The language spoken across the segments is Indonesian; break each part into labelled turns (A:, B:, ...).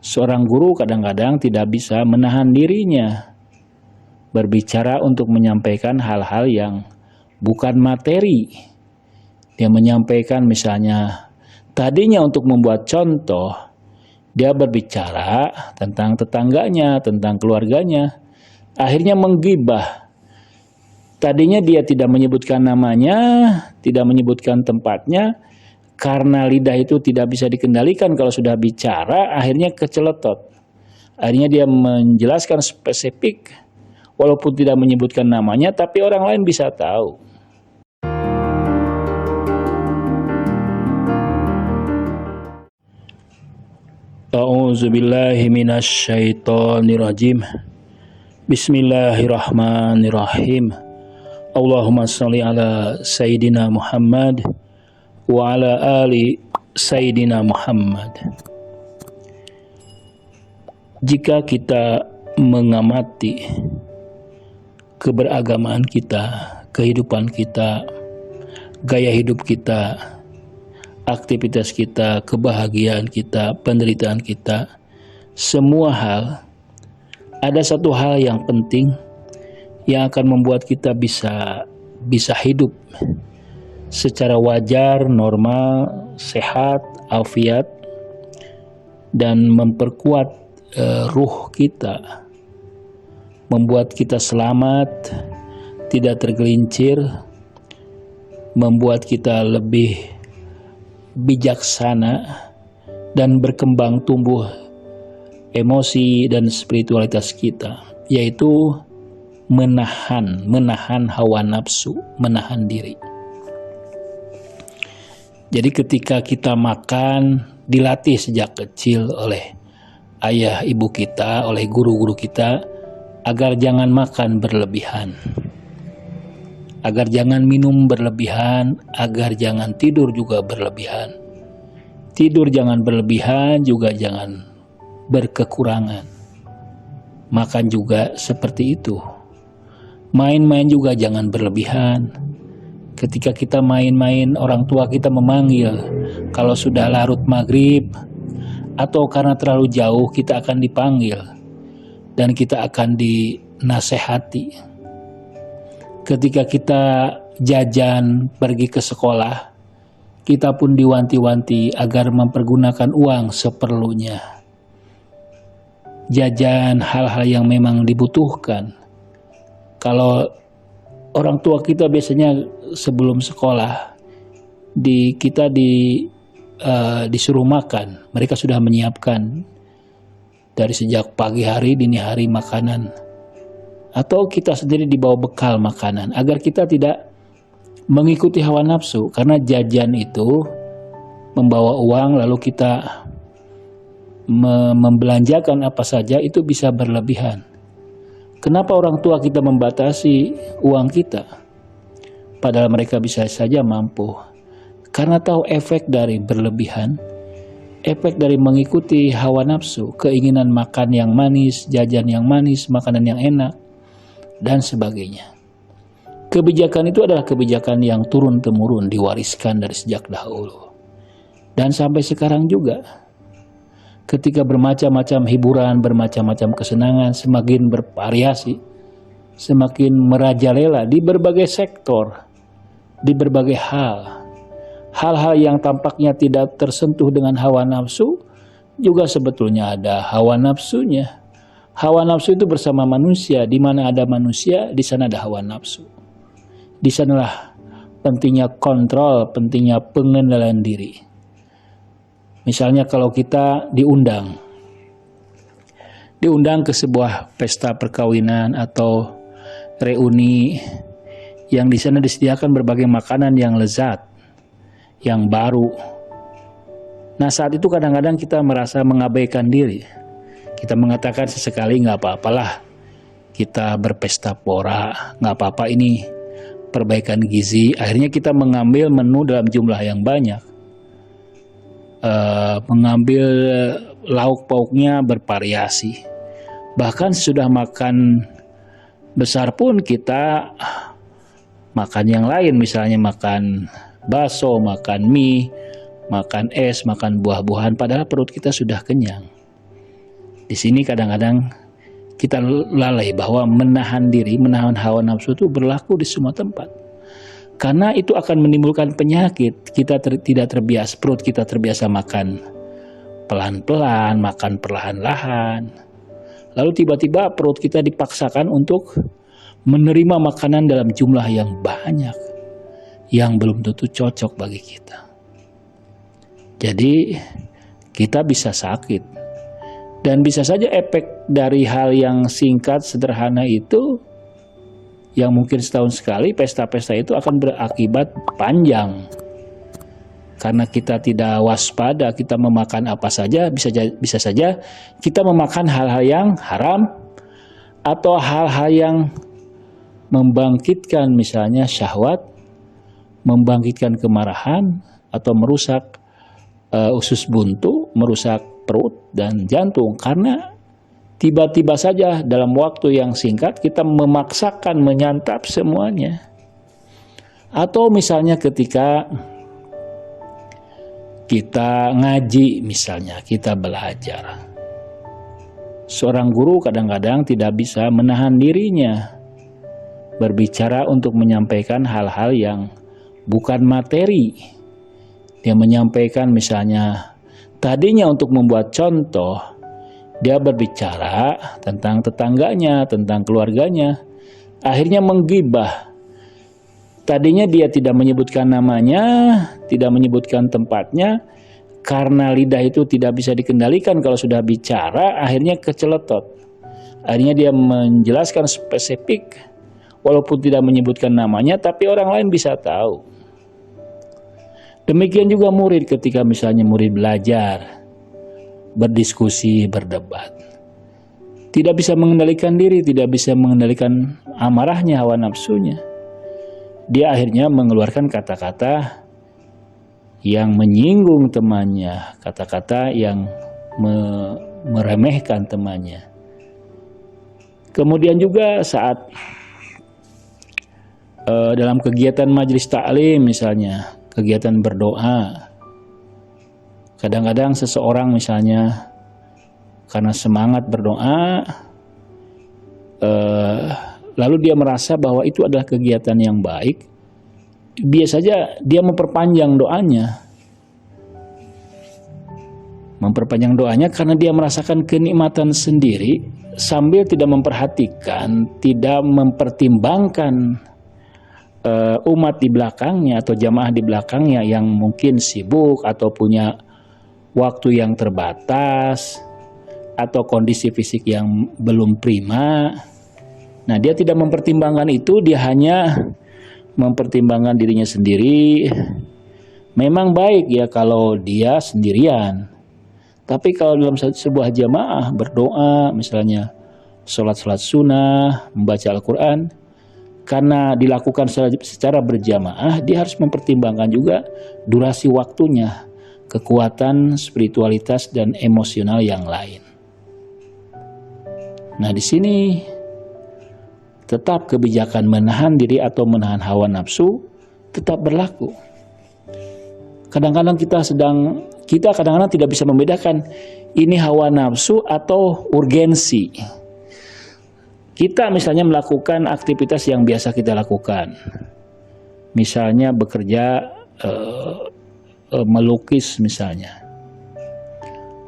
A: Seorang guru kadang-kadang tidak bisa menahan dirinya berbicara untuk menyampaikan hal-hal yang bukan materi. Dia menyampaikan misalnya, tadinya untuk membuat contoh, dia berbicara tentang tetangganya, tentang keluarganya, akhirnya menggibah. Tadinya dia tidak menyebutkan namanya, tidak menyebutkan tempatnya, karena lidah itu tidak bisa dikendalikan kalau sudah bicara, akhirnya keceletot. Akhirnya dia menjelaskan spesifik, walaupun tidak menyebutkan namanya, tapi orang lain bisa tahu. A'udzubillahi minasyaitonirrajim. Bismillahirrahmanirrahim. Allahumma sholli ala Sayyidina Muhammad wa ala ali Sayyidina Muhammad. Jika kita mengamati keberagamaan kita, kehidupan kita, gaya hidup kita, aktivitas kita, kebahagiaan kita, penderitaan kita, semua hal, ada satu hal yang penting yang akan membuat kita bisa hidup secara wajar, normal, sehat, afiat, dan memperkuat ruh kita, membuat kita selamat, tidak tergelincir, membuat kita lebih bijaksana dan berkembang tumbuh emosi dan spiritualitas kita, yaitu menahan hawa nafsu, menahan diri. Jadi ketika kita makan, dilatih sejak kecil oleh ayah ibu kita, oleh guru-guru kita, agar jangan makan berlebihan, agar jangan minum berlebihan, agar jangan tidur juga berlebihan. Tidur jangan berlebihan, juga jangan berkekurangan. Makan juga seperti itu. Main-main juga jangan berlebihan. Ketika kita main-main, orang tua kita memanggil. Kalau sudah larut maghrib, atau karena terlalu jauh, kita akan dipanggil. Dan kita akan dinasehati. Ketika kita jajan pergi ke sekolah, kita pun diwanti-wanti agar mempergunakan uang seperlunya. Jajan hal-hal yang memang dibutuhkan. Kalau orang tua kita biasanya sebelum sekolah, kita disuruh makan, mereka sudah menyiapkan dari sejak pagi hari, dini hari makanan. Atau kita sendiri dibawa bekal makanan, agar kita tidak mengikuti hawa nafsu. Karena jajan itu membawa uang, lalu kita membelanjakan apa saja, itu bisa berlebihan. Kenapa orang tua kita membatasi uang kita? Padahal mereka bisa saja mampu. Karena tahu efek dari berlebihan, efek dari mengikuti hawa nafsu, keinginan makan yang manis, jajan yang manis, makanan yang enak, dan sebagainya. Kebijakan itu adalah kebijakan yang turun-temurun, diwariskan dari sejak dahulu. Dan sampai sekarang juga. Ketika bermacam-macam hiburan, bermacam-macam kesenangan, semakin bervariasi, semakin merajalela di berbagai sektor, di berbagai hal. Hal-hal yang tampaknya tidak tersentuh dengan hawa nafsu, juga sebetulnya ada hawa nafsunya. Hawa nafsu itu bersama manusia, di mana ada manusia, di sana ada hawa nafsu. Di sanalah pentingnya kontrol, pentingnya pengendalian diri. Misalnya kalau kita diundang ke sebuah pesta perkawinan atau reuni yang di sana disediakan berbagai makanan yang lezat, yang baru. Nah, saat itu kadang-kadang kita merasa mengabaikan diri. Kita mengatakan sesekali nggak apa-apalah, kita berpesta pora, nggak apa-apa, ini perbaikan gizi. Akhirnya kita mengambil menu dalam jumlah yang banyak. Mengambil lauk pauknya bervariasi. Bahkan sudah makan besar pun kita makan yang lain, misalnya makan bakso, makan mie, makan es, makan buah-buahan, padahal perut kita sudah kenyang. Di sini kadang-kadang kita lalai bahwa menahan diri, menahan hawa nafsu itu berlaku di semua tempat. Karena itu akan menimbulkan penyakit. Kita tidak terbiasa, perut kita terbiasa makan pelan-pelan, makan perlahan-lahan. Lalu tiba-tiba perut kita dipaksakan untuk menerima makanan dalam jumlah yang banyak, yang belum tentu cocok bagi kita. Jadi kita bisa sakit. Dan bisa saja efek dari hal yang singkat, sederhana itu, yang mungkin setahun sekali, pesta-pesta itu akan berakibat panjang. Karena kita tidak waspada, kita memakan apa saja, bisa saja kita memakan hal-hal yang haram, atau hal-hal yang membangkitkan misalnya syahwat, membangkitkan kemarahan, atau merusak usus buntu, merusak perut dan jantung, karena tiba-tiba saja dalam waktu yang singkat kita memaksakan menyantap semuanya. Atau misalnya ketika kita ngaji, misalnya kita belajar, seorang guru kadang-kadang tidak bisa menahan dirinya berbicara untuk menyampaikan hal-hal yang bukan materi. Dia menyampaikan misalnya, tadinya untuk membuat contoh, dia berbicara tentang tetangganya, tentang keluarganya, akhirnya menggibah. Tadinya dia tidak menyebutkan namanya, tidak menyebutkan tempatnya, karena lidah itu tidak bisa dikendalikan kalau sudah bicara, akhirnya keceletot. Akhirnya dia menjelaskan spesifik, walaupun tidak menyebutkan namanya, tapi orang lain bisa tahu. Demikian juga murid ketika misalnya murid belajar, berdiskusi, berdebat. Tidak bisa mengendalikan diri, tidak bisa mengendalikan amarahnya, hawa nafsunya. Dia akhirnya mengeluarkan kata-kata yang menyinggung temannya, kata-kata yang meremehkan temannya. Kemudian juga saat dalam kegiatan majelis taklim misalnya, kegiatan berdoa, kadang-kadang seseorang misalnya karena semangat berdoa, lalu dia merasa bahwa itu adalah kegiatan yang baik, biasanya dia memperpanjang doanya. Memperpanjang doanya karena dia merasakan kenikmatan sendiri sambil tidak memperhatikan, tidak mempertimbangkan umat di belakangnya atau jamaah di belakangnya yang mungkin sibuk atau punya waktu yang terbatas atau kondisi fisik yang belum prima. Nah, dia tidak mempertimbangkan itu, dia hanya mempertimbangkan dirinya sendiri. Memang baik ya kalau dia sendirian, tapi kalau dalam sebuah jamaah berdoa, misalnya sholat sunnah, membaca Al-Quran, karena dilakukan secara berjamaah, dia harus mempertimbangkan juga durasi waktunya, kekuatan spiritualitas dan emosional yang lain. Nah, di sini tetap kebijakan menahan diri atau menahan hawa nafsu tetap berlaku. Kadang-kadang kita kadang-kadang tidak bisa membedakan ini hawa nafsu atau urgensi. Kita misalnya melakukan aktivitas yang biasa kita lakukan, misalnya bekerja, melukis misalnya.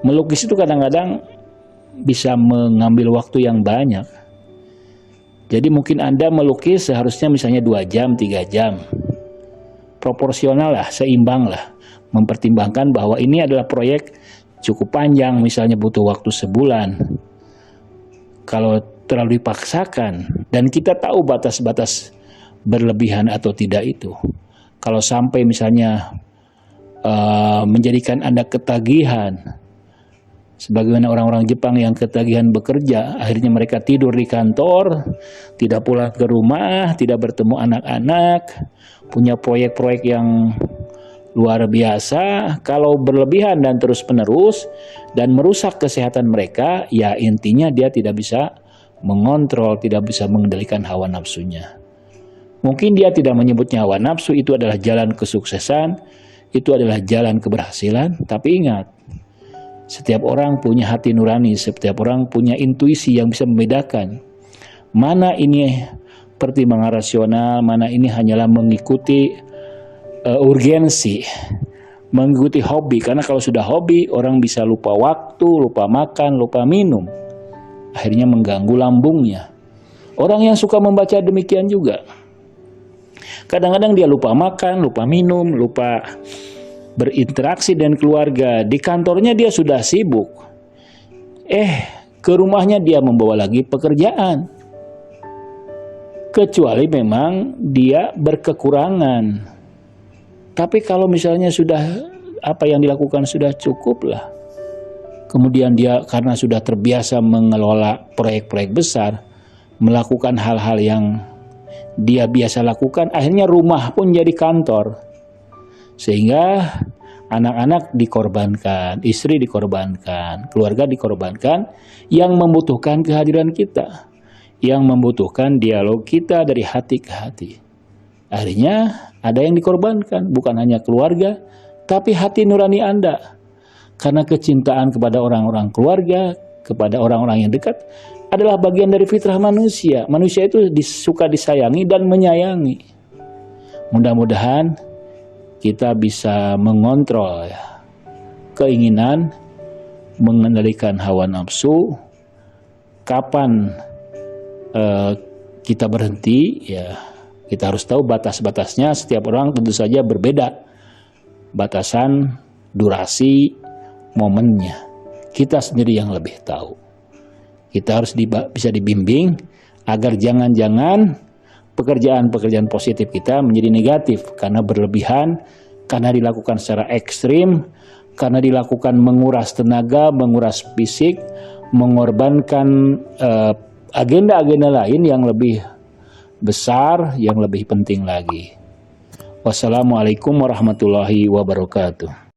A: Melukis itu kadang-kadang bisa mengambil waktu yang banyak. Jadi mungkin Anda melukis seharusnya misalnya 2 jam, 3 jam. Proporsional lah, seimbang lah. Mempertimbangkan bahwa ini adalah proyek cukup panjang, misalnya butuh waktu sebulan. Kalau terlalu dipaksakan, dan kita tahu batas-batas berlebihan atau tidak itu. Kalau sampai misalnya menjadikan Anda ketagihan, sebagaimana orang-orang Jepang yang ketagihan bekerja, akhirnya mereka tidur di kantor, tidak pulang ke rumah, tidak bertemu anak-anak, punya proyek-proyek yang luar biasa. Kalau berlebihan dan terus-menerus dan merusak kesehatan mereka, ya intinya dia tidak bisa mengontrol, tidak bisa mengendalikan hawa nafsunya. Mungkin dia tidak menyebutnya hawa nafsu, itu adalah jalan kesuksesan, itu adalah jalan keberhasilan, tapi ingat, Setiap orang punya hati nurani, setiap orang punya intuisi yang bisa membedakan mana ini pertimbangan rasional, mana ini hanyalah mengikuti urgensi, mengikuti hobi. Karena kalau sudah hobi, orang bisa lupa waktu, lupa makan, lupa minum, akhirnya mengganggu lambungnya. Orang yang suka membaca demikian juga. Kadang-kadang dia lupa makan, lupa minum, lupa berinteraksi dengan keluarga. Di kantornya dia sudah sibuk. Ke rumahnya dia membawa lagi pekerjaan. Kecuali memang dia berkekurangan. Tapi kalau misalnya sudah apa yang dilakukan sudah cukup lah. Kemudian dia karena sudah terbiasa mengelola proyek-proyek besar, melakukan hal-hal yang dia biasa lakukan, akhirnya rumah pun jadi kantor. Sehingga anak-anak dikorbankan, istri dikorbankan, keluarga dikorbankan, yang membutuhkan kehadiran kita, yang membutuhkan dialog kita dari hati ke hati. Akhirnya ada yang dikorbankan, bukan hanya keluarga, tapi hati nurani Anda. Karena kecintaan kepada orang-orang keluarga, kepada orang-orang yang dekat, adalah bagian dari fitrah manusia. Manusia itu suka disayangi dan menyayangi. Mudah-mudahan kita bisa mengontrol keinginan, mengendalikan hawa nafsu. Kapan kita berhenti, ya kita harus tahu batas-batasnya. Setiap orang tentu saja berbeda. Batasan, durasi, momennya. Kita sendiri yang lebih tahu. Kita harus bisa dibimbing agar jangan-jangan pekerjaan-pekerjaan positif kita menjadi negatif karena berlebihan, karena dilakukan secara ekstrim, karena dilakukan menguras tenaga, menguras fisik, mengorbankan agenda-agenda lain yang lebih besar, yang lebih penting lagi. Wassalamualaikum warahmatullahi wabarakatuh.